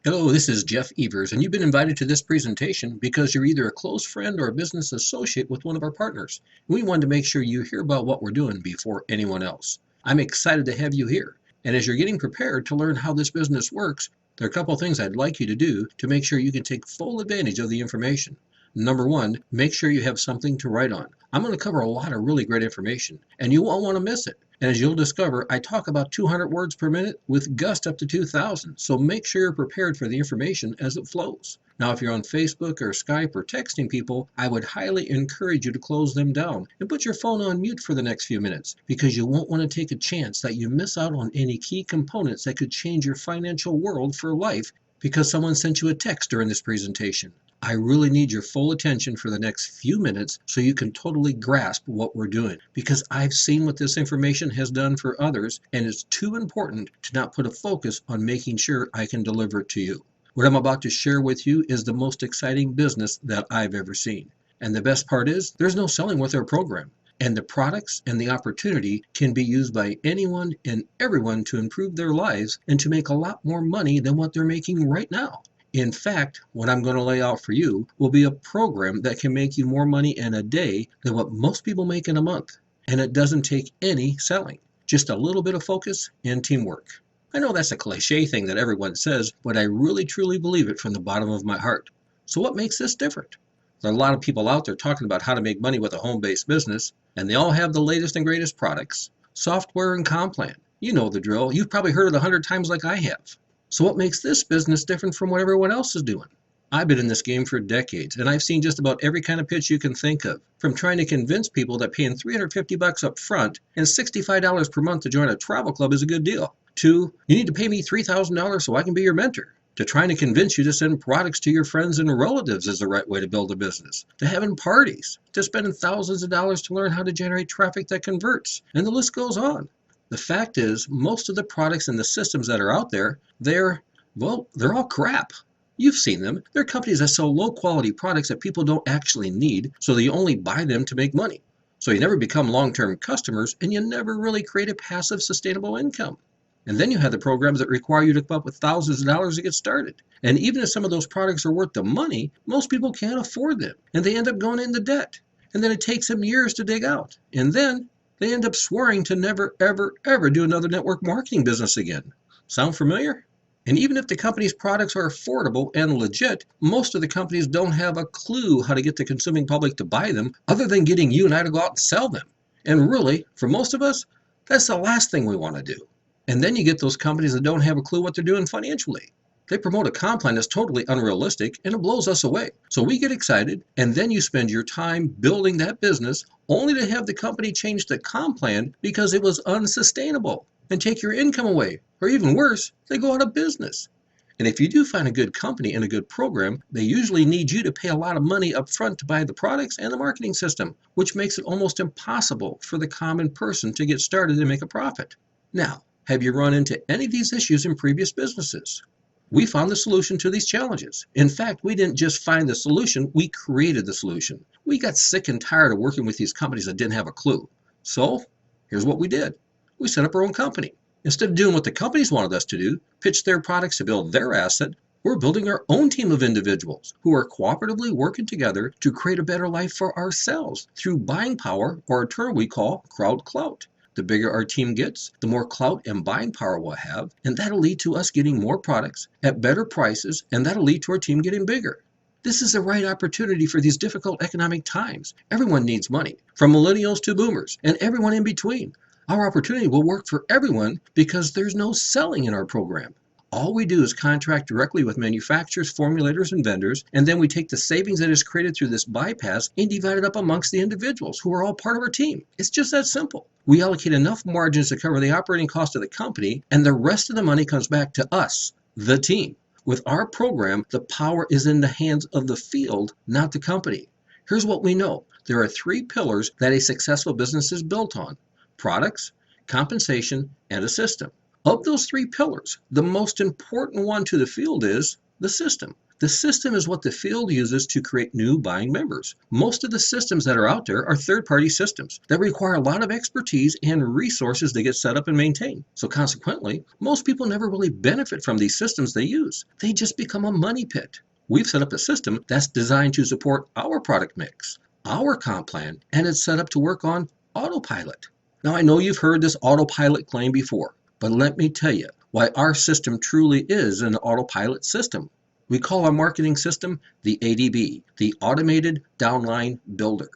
Hello, this is Jeff Evers, and you've been invited to this presentation because you're either a close friend or a business associate with one of our partners. We wanted to make sure you hear about what we're doing before anyone else. I'm excited to have you here. And as you're getting prepared to learn how this business works, there are a couple of things I'd like you to do to make sure you can take full advantage of the information. Number one, make sure you have something to write on. I'm going to cover a lot of really great information, and you won't want to miss it. And as you'll discover, I talk about 200 words per minute with gust up to 2,000. So make sure you're prepared for the information as it flows. Now, if you're on Facebook or Skype or texting people, I would highly encourage you to close them down and put your phone on mute for the next few minutes because you won't want to take a chance that you miss out on any key components that could change your financial world for life because someone sent you a text during this presentation. I really need your full attention for the next few minutes so you can totally grasp what we're doing because I've seen what this information has done for others and it's too important to not put a focus on making sure I can deliver it to you. What I'm about to share with you is the most exciting business that I've ever seen. And the best part is there's no selling with our program. And the products and the opportunity can be used by anyone and everyone to improve their lives and to make a lot more money than what they're making right now. In fact, what I'm going to lay out for you will be a program that can make you more money in a day than what most people make in a month. And it doesn't take any selling, just a little bit of focus and teamwork. I know that's a cliche thing that everyone says, but I really truly believe it from the bottom of my heart. So what makes this different? There are a lot of people out there talking about how to make money with a home-based business, and they all have the latest and greatest products, software and comp plan. You know the drill. You've probably heard it 100 times like I have. So what makes this business different from what everyone else is doing? I've been in this game for decades, and I've seen just about every kind of pitch you can think of, from trying to convince people that paying $350 up front and $65 per month to join a travel club is a good deal, to you need to pay me $3,000 so I can be your mentor, to trying to convince you to send products to your friends and relatives is the right way to build a business, to having parties, to spending thousands of dollars to learn how to generate traffic that converts, and the list goes on. The fact is, most of the products and the systems that are out there, they're all crap. You've seen them. They're companies that sell low quality products that people don't actually need, so that you only buy them to make money. So you never become long-term customers and you never really create a passive sustainable income. And then you have the programs that require you to come up with thousands of dollars to get started. And even if some of those products are worth the money, most people can't afford them and they end up going into debt. And then it takes them years to dig out. And then they end up swearing to never, ever, ever do another network marketing business again. Sound familiar? And even if the company's products are affordable and legit, most of the companies don't have a clue how to get the consuming public to buy them other than getting you and I to go out and sell them. And really, for most of us, that's the last thing we want to do. And then you get those companies that don't have a clue what they're doing financially. They promote a comp plan that's totally unrealistic and it blows us away. So we get excited and then you spend your time building that business only to have the company change the comp plan because it was unsustainable and take your income away. Or even worse, they go out of business. And if you do find a good company and a good program, they usually need you to pay a lot of money up front to buy the products and the marketing system, which makes it almost impossible for the common person to get started and make a profit. Now, have you run into any of these issues in previous businesses? We found the solution to these challenges. In fact, we didn't just find the solution, we created the solution. We got sick and tired of working with these companies that didn't have a clue. So, here's what we did. We set up our own company. Instead of doing what the companies wanted us to do, pitch their products to build their asset, we're building our own team of individuals who are cooperatively working together to create a better life for ourselves through buying power, or a term we call crowd clout. The bigger our team gets, the more clout and buying power we'll have, and that'll lead to us getting more products at better prices, and that'll lead to our team getting bigger. This is the right opportunity for these difficult economic times. Everyone needs money, from millennials to boomers, and everyone in between. Our opportunity will work for everyone because there's no selling in our program. All we do is contract directly with manufacturers, formulators, and vendors, and then we take the savings that is created through this bypass and divide it up amongst the individuals who are all part of our team. It's just that simple. We allocate enough margins to cover the operating cost of the company, and the rest of the money comes back to us, the team. With our program, the power is in the hands of the field, not the company. Here's what we know. There are 3 pillars that a successful business is built on: products, compensation, and a system. Of those 3 pillars, the most important one to the field is The system. The system is what the field uses to create new buying members. Most of the systems that are out there are third-party systems that require a lot of expertise and resources to get set up and maintained. So consequently, most people never really benefit from these systems they use. They just become a money pit. We've set up a system that's designed to support our product mix, our comp plan, and it's set up to work on autopilot. Now, I know you've heard this autopilot claim before, but let me tell you why our system truly is an autopilot system. We call our marketing system the ADB, the Automated Downline Builder.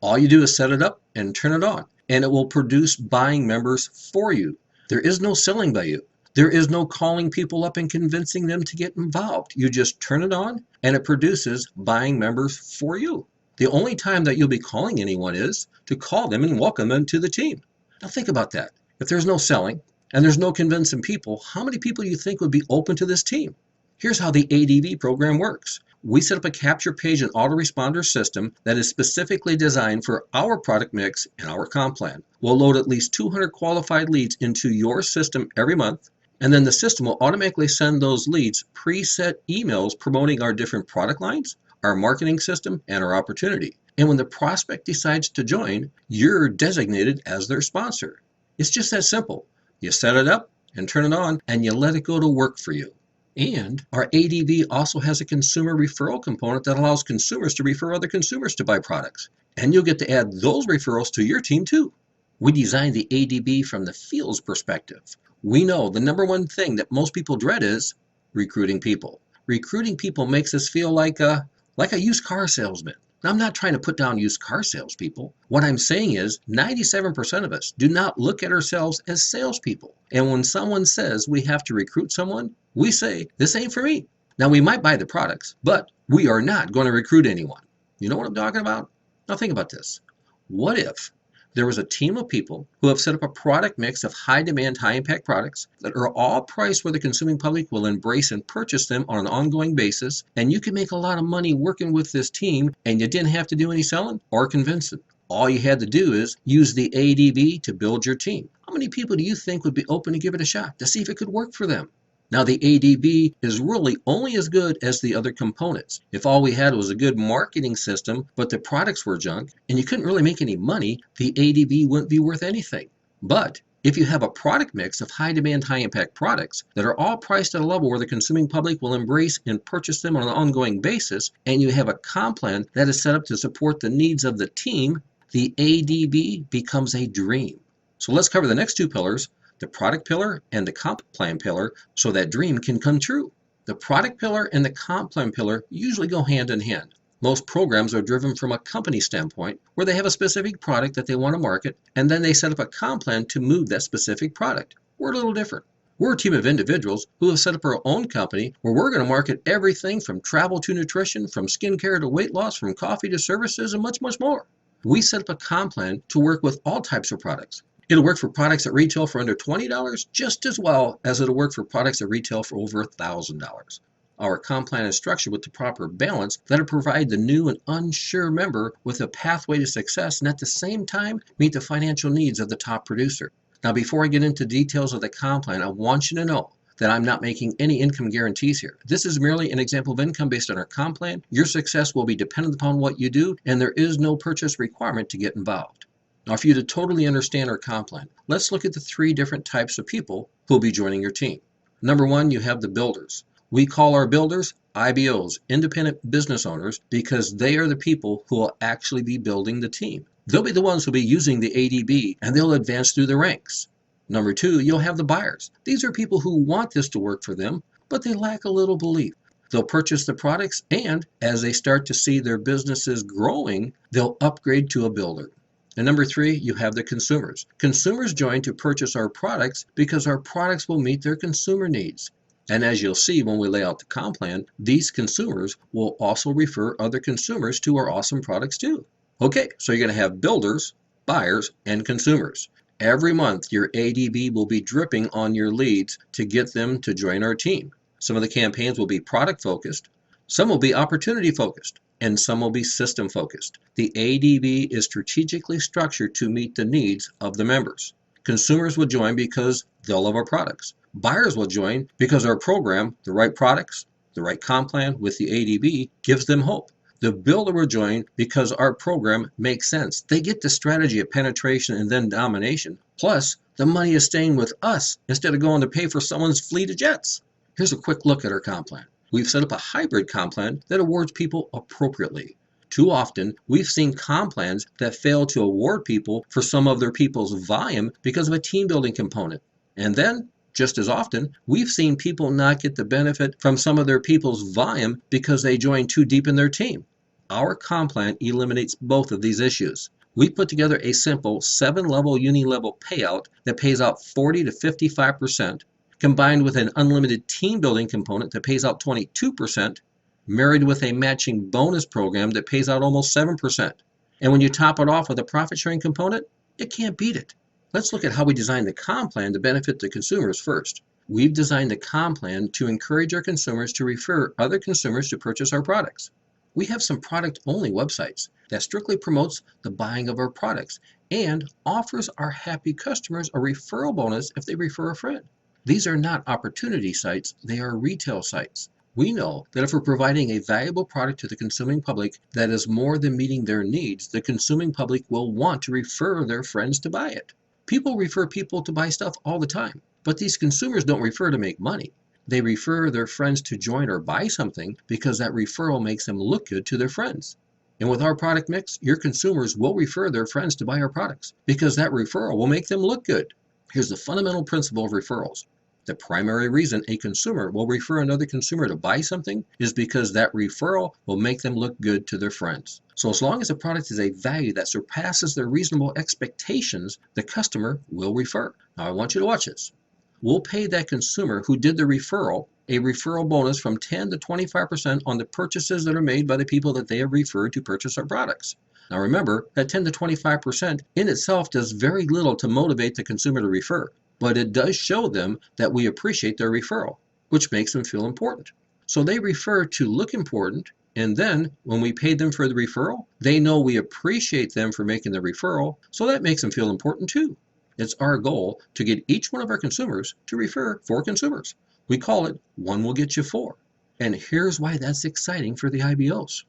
All you do is set it up and turn it on, and it will produce buying members for you. There is no selling by you. There is no calling people up and convincing them to get involved. You just turn it on, and it produces buying members for you. The only time that you'll be calling anyone is to call them and welcome them to the team. Now think about that. If there's no selling and there's no convincing people, how many people do you think would be open to this team? Here's how the ADV program works. We set up a capture page and autoresponder system that is specifically designed for our product mix and our comp plan. We'll load at least 200 qualified leads into your system every month, and then the system will automatically send those leads preset emails promoting our different product lines, our marketing system, and our opportunity. And when the prospect decides to join, you're designated as their sponsor. It's just that simple. You set it up and turn it on, and you let it go to work for you. And our ADV also has a consumer referral component that allows consumers to refer other consumers to buy products. And you'll get to add those referrals to your team too. We designed the ADB from the field's perspective. We know the number one thing that most people dread is recruiting people. Recruiting people makes us feel like a used car salesman. Now, I'm not trying to put down used car salespeople. What I'm saying is 97% of us do not look at ourselves as salespeople. And when someone says we have to recruit someone, we say, this ain't for me. Now, we might buy the products, but we are not going to recruit anyone. You know what I'm talking about? Now, think about this. What if there was a team of people who have set up a product mix of high demand, high impact products that are all priced where the consuming public will embrace and purchase them on an ongoing basis, and you can make a lot of money working with this team and you didn't have to do any selling or convince them. All you had to do is use the ADV to build your team. How many people do you think would be open to give it a shot to see if it could work for them? Now, the ADB is really only as good as the other components. If all we had was a good marketing system, but the products were junk, and you couldn't really make any money, the ADB wouldn't be worth anything. But if you have a product mix of high demand, high impact products that are all priced at a level where the consuming public will embrace and purchase them on an ongoing basis, and you have a comp plan that is set up to support the needs of the team, the ADB becomes a dream. So let's cover the next two pillars, the product pillar and the comp plan pillar, so that dream can come true. The product pillar and the comp plan pillar usually go hand in hand. Most programs are driven from a company standpoint where they have a specific product that they want to market, and then they set up a comp plan to move that specific product. We're a little different. We're a team of individuals who have set up our own company where we're going to market everything from travel to nutrition, from skincare to weight loss, from coffee to services, and much, much more. We set up a comp plan to work with all types of products. It'll work for products that retail for under $20 just as well as it'll work for products that retail for over $1,000. Our comp plan is structured with the proper balance that'll provide the new and unsure member with a pathway to success and at the same time meet the financial needs of the top producer. Now, before I get into details of the comp plan, I want you to know that I'm not making any income guarantees here. This is merely an example of income based on our comp plan. Your success will be dependent upon what you do, and there is no purchase requirement to get involved. Now, for you to totally understand our comp plan, let's look at the three different types of people who will be joining your team. Number one, you have the builders. We call our builders IBOs, independent business owners, because they are the people who will actually be building the team. They'll be the ones who will be using the ADB, and they'll advance through the ranks. Number two, you'll have the buyers. These are people who want this to work for them, but they lack a little belief. They'll purchase the products, and as they start to see their businesses growing, they'll upgrade to a builder. And number three, you have the consumers. Consumers join to purchase our products because our products will meet their consumer needs. And as you'll see when we lay out the comp plan, these consumers will also refer other consumers to our awesome products too. Okay, so you're going to have builders, buyers, and consumers. Every month, your ADB will be dripping on your leads to get them to join our team. Some of the campaigns will be product focused, some will be opportunity focused, and some will be system focused. The ADB is strategically structured to meet the needs of the members. Consumers will join because they'll love our products. Buyers will join because our program, the right products, The right comp plan with the ADB gives them hope. The builder will join because our program makes sense. They get the strategy of penetration and then domination. Plus, the money is staying with us instead of going to pay for someone's fleet of jets. Here's a quick look at our comp plan. We've set up a hybrid comp plan that awards people appropriately. Too often, we've seen comp plans that fail to award people for some of their people's volume because of a team building component. And then, just as often, we've seen people not get the benefit from some of their people's volume because they joined too deep in their team. Our comp plan eliminates both of these issues. We put together a simple 7-level uni-level payout that pays out 40 to 55%, combined with an unlimited team building component that pays out 22%, married with a matching bonus program that pays out almost 7%. And when you top it off with a profit sharing component, you can't beat it. Let's look at how we designed the comp plan to benefit the consumers first. We've designed the comp plan to encourage our consumers to refer other consumers to purchase our products. We have some product-only websites that strictly promotes the buying of our products and offers our happy customers a referral bonus if they refer a friend. These are not opportunity sites, they are retail sites. We know that if we're providing a valuable product to the consuming public that is more than meeting their needs, the consuming public will want to refer their friends to buy it. People refer people to buy stuff all the time, but these consumers don't refer to make money. They refer their friends to join or buy something because that referral makes them look good to their friends. And with our product mix, your consumers will refer their friends to buy our products because that referral will make them look good. Here's the fundamental principle of referrals. The primary reason a consumer will refer another consumer to buy something is because that referral will make them look good to their friends. So as long as the product is a value that surpasses their reasonable expectations, the customer will refer. Now I want you to watch this. We'll pay that consumer who did the referral a referral bonus from 10 to 25% on the purchases that are made by the people that they have referred to purchase our products. Now remember that 10 to 25% in itself does very little to motivate the consumer to refer, but it does show them that we appreciate their referral, which makes them feel important. So they refer to look important, and then when we pay them for the referral, they know we appreciate them for making the referral, so that makes them feel important too. It's our goal to get each one of our consumers to refer 4 consumers. We call it one will get you 4. And here's why that's exciting for the IBOs.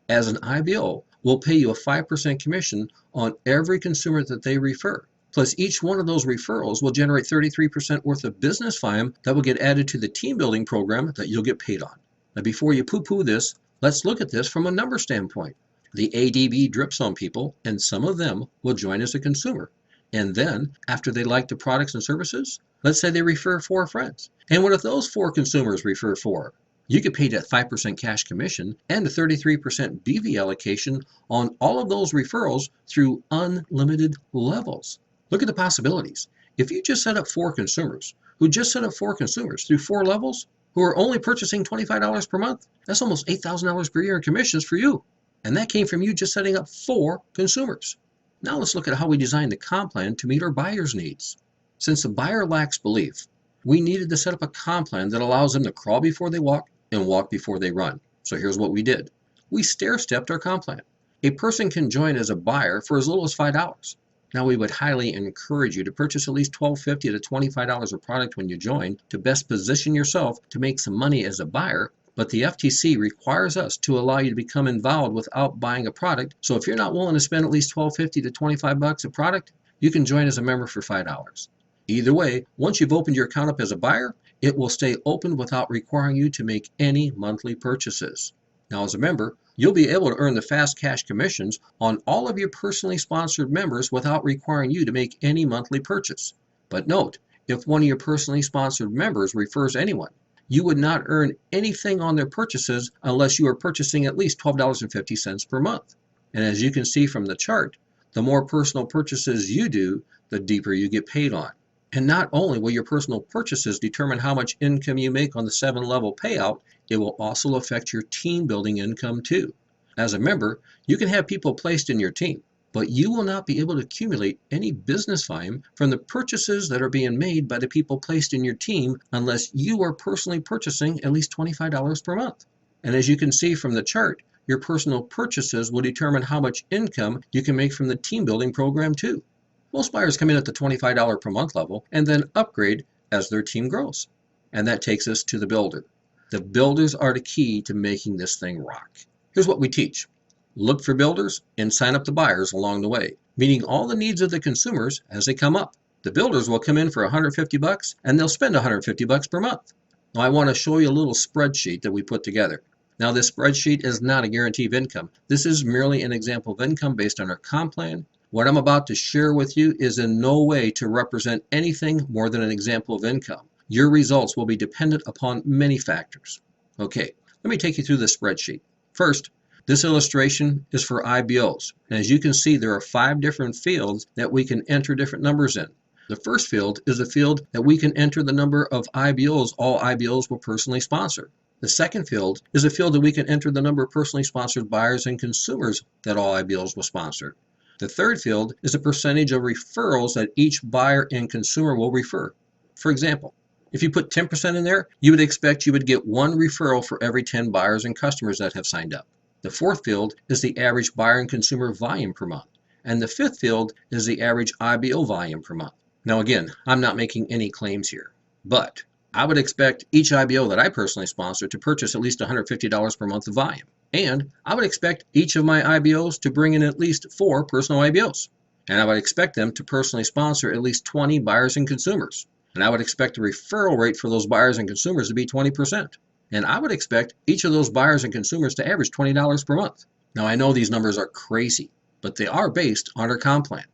As an IBO, we'll pay you a 5% commission on every consumer that they refer. Plus each one of those referrals will generate 33% worth of business volume that will get added to the team building program that you'll get paid on. Now before you poo-poo this, let's look at this from a number standpoint. The ADB drips on people and some of them will join as a consumer. And then, after they like the products and services, let's say they refer 4 friends. And what if those 4 consumers refer 4? You get paid that 5% cash commission and a 33% BV allocation on all of those referrals through unlimited levels. Look at the possibilities. If you just set up 4 consumers, through 4 levels, who are only purchasing $25 per month, that's almost $8,000 per year in commissions for you. And that came from you just setting up 4 consumers. Now let's look at how we designed the comp plan to meet our buyer's needs. Since the buyer lacks belief, we needed to set up a comp plan that allows them to crawl before they walk and walk before they run. So here's what we did. We stair-stepped our comp plan. A person can join as a buyer for as little as $5. Now we would highly encourage you to purchase at least $12.50 to $25 a product when you join to best position yourself to make some money as a buyer. But the FTC requires us to allow you to become involved without buying a product. So if you're not willing to spend at least $12.50 to $25 a product, you can join as a member for $5. Either way, once you've opened your account up as a buyer, it will stay open without requiring you to make any monthly purchases. Now as a member, you'll be able to earn the fast cash commissions on all of your personally sponsored members without requiring you to make any monthly purchase. But note, if one of your personally sponsored members refers anyone, you would not earn anything on their purchases unless you are purchasing at least $12.50 per month. And as you can see from the chart, the more personal purchases you do, the deeper you get paid on. And not only will your personal purchases determine how much income you make on the 7-level payout, it will also affect your team building income too. As a member, you can have people placed in your team, but you will not be able to accumulate any business volume from the purchases that are being made by the people placed in your team unless you are personally purchasing at least $25 per month. And as you can see from the chart, your personal purchases will determine how much income you can make from the team building program too. Most buyers come in at the $25 per month level and then upgrade as their team grows. And that takes us to the builder. The builders are the key to making this thing rock. Here's what we teach. Look for builders and sign up the buyers along the way, meeting all the needs of the consumers as they come up. The builders will come in for $150 and they'll spend $150 per month. Now I want to show you a little spreadsheet that we put together. Now this spreadsheet is not a guarantee of income. This is merely an example of income based on our comp plan. What I'm about to share with you is in no way to represent anything more than an example of income. Your results will be dependent upon many factors. Okay, let me take you through the spreadsheet. First, this illustration is for IBOs. And as you can see, there are 5 different fields that we can enter different numbers in. The first field is a field that we can enter the number of IBOs all IBOs will personally sponsor. The second field is a field that we can enter the number of personally sponsored buyers and consumers that all IBOs will sponsor. The third field is a percentage of referrals that each buyer and consumer will refer. For example, if you put 10% in there, you would expect you would get 1 referral for every 10 buyers and customers that have signed up. The fourth field is the average buyer and consumer volume per month. And the fifth field is the average IBO volume per month. Now again, I'm not making any claims here, but I would expect each IBO that I personally sponsor to purchase at least $150 per month of volume. And I would expect each of my IBOs to bring in at least 4 personal IBOs. And I would expect them to personally sponsor at least 20 buyers and consumers. And I would expect the referral rate for those buyers and consumers to be 20%. And I would expect each of those buyers and consumers to average $20 per month. Now I know these numbers are crazy, but they are based on our comp plan.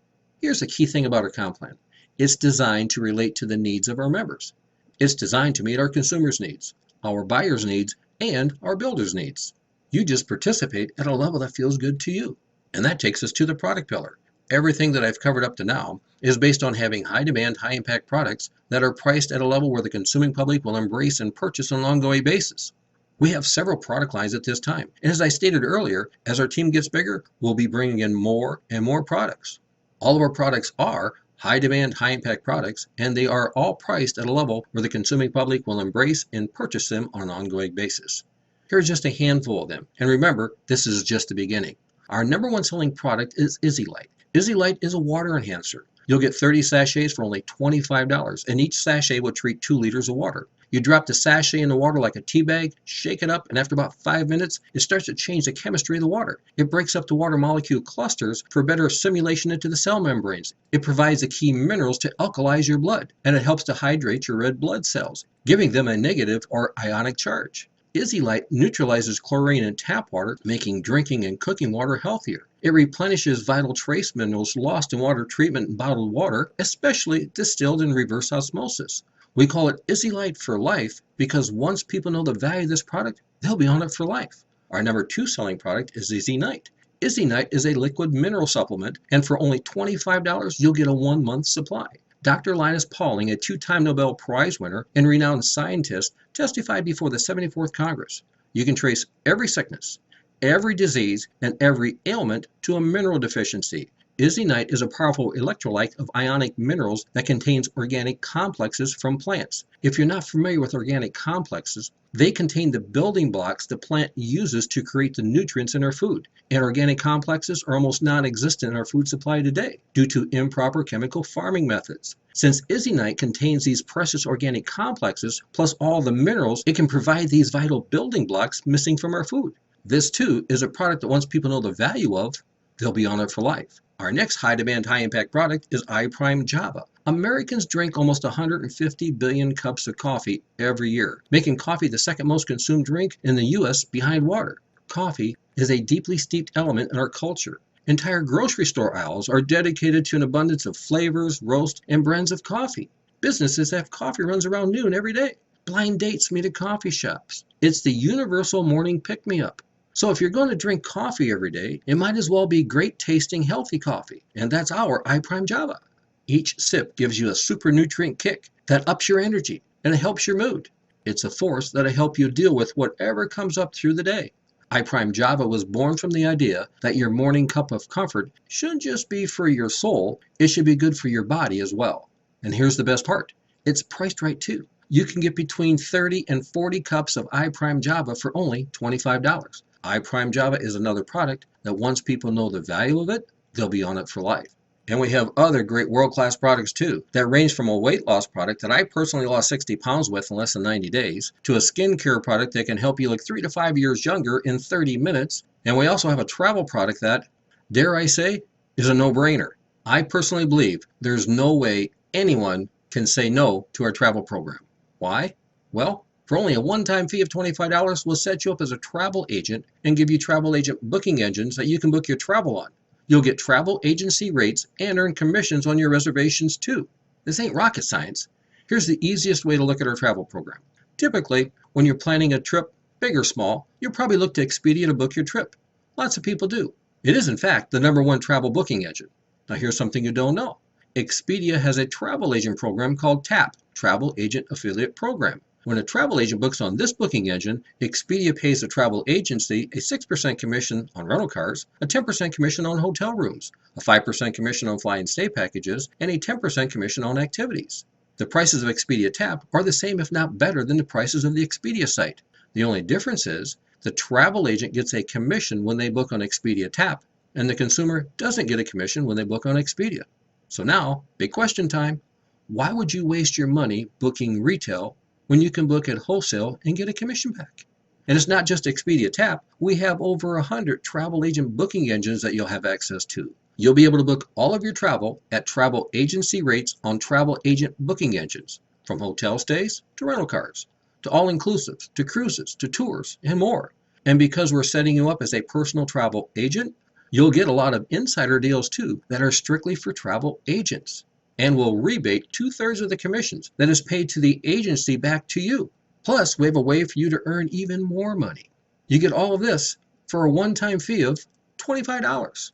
Here's the key thing about our comp plan. It's designed to relate to the needs of our members. It's designed to meet our consumers' needs, our buyers' needs, and our builders' needs. You just participate at a level that feels good to you. And that takes us to the product pillar. Everything that I've covered up to now is based on having high demand, high impact products that are priced at a level where the consuming public will embrace and purchase on an ongoing basis. We have several product lines at this time. And as I stated earlier, as our team gets bigger, we'll be bringing in more and more products. All of our products are high demand, high impact products, and they are all priced at a level where the consuming public will embrace and purchase them on an ongoing basis. Here's just a handful of them. And remember, this is just the beginning. Our number 1 selling product is IZZyLite. IZZyLite is a water enhancer. You'll get 30 sachets for only $25, and each sachet will treat 2 liters of water. You drop the sachet in the water like a tea bag, shake it up, and after about 5 minutes, it starts to change the chemistry of the water. It breaks up the water molecule clusters for better assimilation into the cell membranes. It provides the key minerals to alkalize your blood, and it helps to hydrate your red blood cells, giving them a negative or ionic charge. IZZyLite neutralizes chlorine in tap water, making drinking and cooking water healthier. It replenishes vital trace minerals lost in water treatment and bottled water, especially distilled in reverse osmosis. We call it IZZyLite for life because once people know the value of this product, they'll be on it for life. Our number 2 selling product is IZZyNight. IZZyNight is a liquid mineral supplement, and for only $25, you'll get a 1-month supply. Dr. Linus Pauling, a 2-time Nobel Prize winner and renowned scientist, testified before the 74th Congress. You can trace every sickness, every disease, and every ailment to a mineral deficiency. IZZyNight is a powerful electrolyte of ionic minerals that contains organic complexes from plants. If you're not familiar with organic complexes, they contain the building blocks the plant uses to create the nutrients in our food. And organic complexes are almost non-existent in our food supply today due to improper chemical farming methods. Since IZZyNight contains these precious organic complexes plus all the minerals, it can provide these vital building blocks missing from our food. This too is a product that once people know the value of, they'll be on it for life. Our next high demand, high impact product is iPrime Java. Americans drink almost 150 billion cups of coffee every year, making coffee the second most consumed drink in the U.S. behind water. Coffee is a deeply steeped element in our culture. Entire grocery store aisles are dedicated to an abundance of flavors, roasts, and brands of coffee. Businesses have coffee runs around noon every day. Blind dates meet at coffee shops. It's the universal morning pick-me-up. So if you're going to drink coffee every day, it might as well be great tasting, healthy coffee. And that's our iPrime Java. Each sip gives you a super nutrient kick that ups your energy and it helps your mood. It's a force that'll help you deal with whatever comes up through the day. iPrime Java was born from the idea that your morning cup of comfort shouldn't just be for your soul, it should be good for your body as well. And here's the best part. It's priced right too. You can get between 30 and 40 cups of iPrime Java for only $25. iPrime Java is another product that once people know the value of it, they'll be on it for life. And we have other great world-class products too that range from a weight loss product that I personally lost 60 pounds with in less than 90 days to a skincare product that can help you look 3 to 5 years younger in 30 minutes. And we also have a travel product that, dare I say, is a no-brainer. I personally believe there's no way anyone can say no to our travel program. Why? Well, for only a one-time fee of $25, we'll set you up as a travel agent and give you travel agent booking engines that you can book your travel on. You'll get travel agency rates and earn commissions on your reservations too. This ain't rocket science. Here's the easiest way to look at our travel program. Typically, when you're planning a trip, big or small, you'll probably look to Expedia to book your trip. Lots of people do. It is, in fact, the #1 travel booking engine. Now, here's something you don't know. Expedia has a travel agent program called TAP, Travel Agent Affiliate Program. When a travel agent books on this booking engine, Expedia pays the travel agency a 6% commission on rental cars, a 10% commission on hotel rooms, a 5% commission on fly and stay packages, and a 10% commission on activities. The prices of Expedia TAP are the same, if not better, than the prices of the Expedia site. The only difference is the travel agent gets a commission when they book on Expedia TAP, and the consumer doesn't get a commission when they book on Expedia. So now, big question time. Why would you waste your money booking retail when you can book at wholesale and get a commission back? And it's not just Expedia TAP. We have over 100 travel agent booking engines that you'll have access to. You'll be able to book all of your travel at travel agency rates on travel agent booking engines, from hotel stays to rental cars, to all-inclusives, to cruises, to tours, and more. And because we're setting you up as a personal travel agent, you'll get a lot of insider deals too that are strictly for travel agents. And we'll rebate 2/3 of the commissions that is paid to the agency back to you. Plus, we have a way for you to earn even more money. You get all of this for a one-time fee of $25.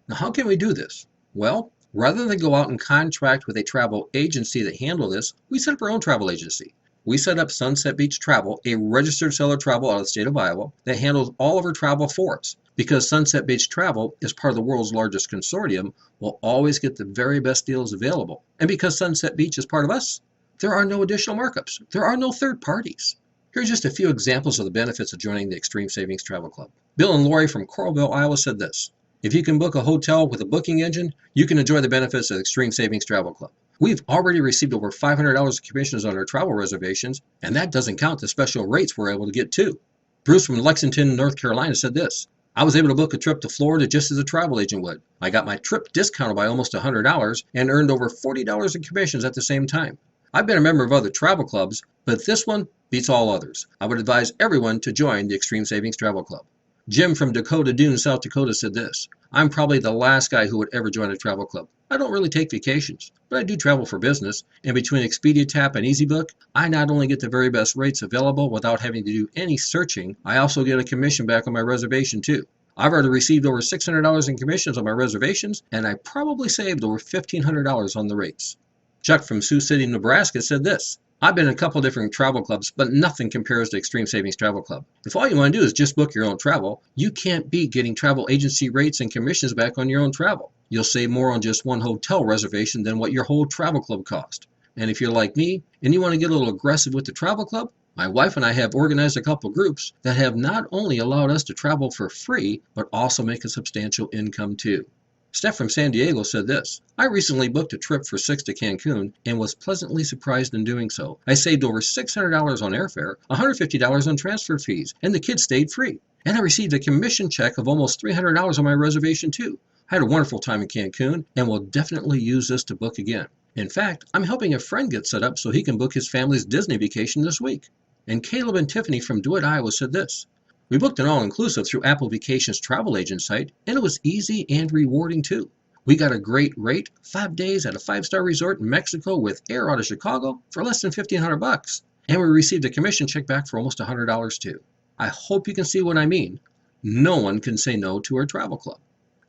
Now, how can we do this? Well, rather than go out and contract with a travel agency that handle this, we set up our own travel agency. We set up Sunset Beach Travel, a registered seller travel out of the state of Iowa that handles all of our travel for us. Because Sunset Beach Travel is part of the world's largest consortium, we'll always get the very best deals available. And because Sunset Beach is part of us, there are no additional markups. There are no third parties. Here's just a few examples of the benefits of joining the Extreme Savings Travel Club. Bill and Lori from Coralville, Iowa said this: if you can book a hotel with a booking engine, you can enjoy the benefits of Extreme Savings Travel Club. We've already received over $500 of commissions on our travel reservations, and that doesn't count the special rates we're able to get too. Bruce from Lexington, North Carolina said this: I was able to book a trip to Florida just as a travel agent would. I got my trip discounted by almost $100 and earned over $40 in commissions at the same time. I've been a member of other travel clubs, but this one beats all others. I would advise everyone to join the Extreme Savings Travel Club. Jim from Dakota Dunes, South Dakota said this: I'm probably the last guy who would ever join a travel club. I don't really take vacations, but I do travel for business, and between Expedia TAP and EasyBook, I not only get the very best rates available without having to do any searching, I also get a commission back on my reservation too. I've already received over $600 in commissions on my reservations, and I probably saved over $1,500 on the rates. Chuck from Sioux City, Nebraska said this: I've been in a couple different travel clubs, but nothing compares to Extreme Savings Travel Club. If all you want to do is just book your own travel, you can't beat getting travel agency rates and commissions back on your own travel. You'll save more on just one hotel reservation than what your whole travel club cost. And if you're like me and you want to get a little aggressive with the travel club, my wife and I have organized a couple groups that have not only allowed us to travel for free, but also make a substantial income too. Steph from San Diego said this: I recently booked a trip for 6 to Cancun and was pleasantly surprised in doing so. I saved over $600 on airfare, $150 on transfer fees, and the kids stayed free. And I received a commission check of almost $300 on my reservation too. I had a wonderful time in Cancun and will definitely use this to book again. In fact, I'm helping a friend get set up so he can book his family's Disney vacation this week. And Caleb and Tiffany from DeWitt, Iowa said this: we booked an all-inclusive through Apple Vacations travel agent site, and it was easy and rewarding too. We got a great rate, 5 days at a 5-star resort in Mexico with air out of Chicago for less than $1,500, and we received a commission check back for almost $100 too. I hope you can see what I mean. No one can say no to our travel club.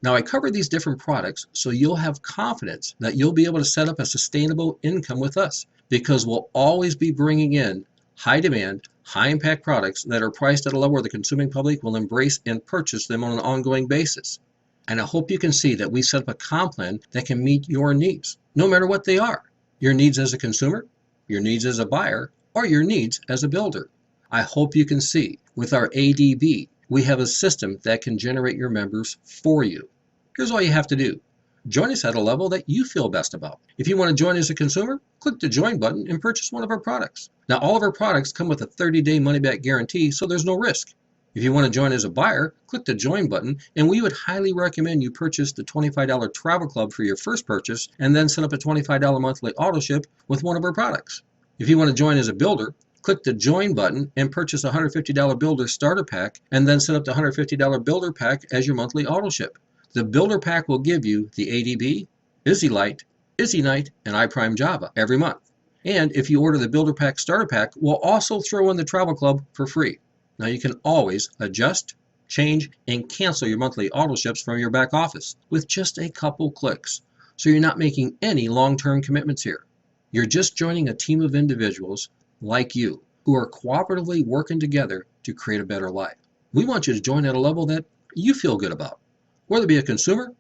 Now, I cover these different products so you'll have confidence that you'll be able to set up a sustainable income with us, because we'll always be bringing in high demand, high impact products that are priced at a level where the consuming public will embrace and purchase them on an ongoing basis. And I hope you can see that we set up a comp plan that can meet your needs, no matter what they are. Your needs as a consumer, your needs as a buyer, or your needs as a builder. I hope you can see with our ADB, we have a system that can generate your members for you. Here's all you have to do. Join us at a level that you feel best about. If you want to join as a consumer, click the Join button and purchase one of our products. Now, all of our products come with a 30-day money-back guarantee, so there's no risk. If you want to join as a buyer, click the Join button, and we would highly recommend you purchase the $25 Travel Club for your first purchase, and then set up a $25 monthly auto ship with one of our products. If you want to join as a builder, click the Join button and purchase a $150 Builder Starter Pack, and then set up the $150 Builder Pack as your monthly auto ship. The Builder Pack will give you the ADB, EasyLight, EasyNight, and iPrime Java every month. And if you order the Builder Pack Starter Pack, we'll also throw in the Travel Club for free. Now you can always adjust, change, and cancel your monthly auto ships from your back office with just a couple clicks. So you're not making any long-term commitments here. You're just joining a team of individuals like you who are cooperatively working together to create a better life. We want you to join at a level that you feel good about, whether it be a consumer,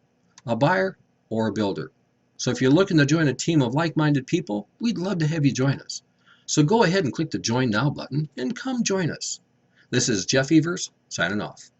a buyer, or a builder. So if you're looking to join a team of like-minded people, we'd love to have you join us. So go ahead and click the Join Now button and come join us. This is Jeff Evers, signing off.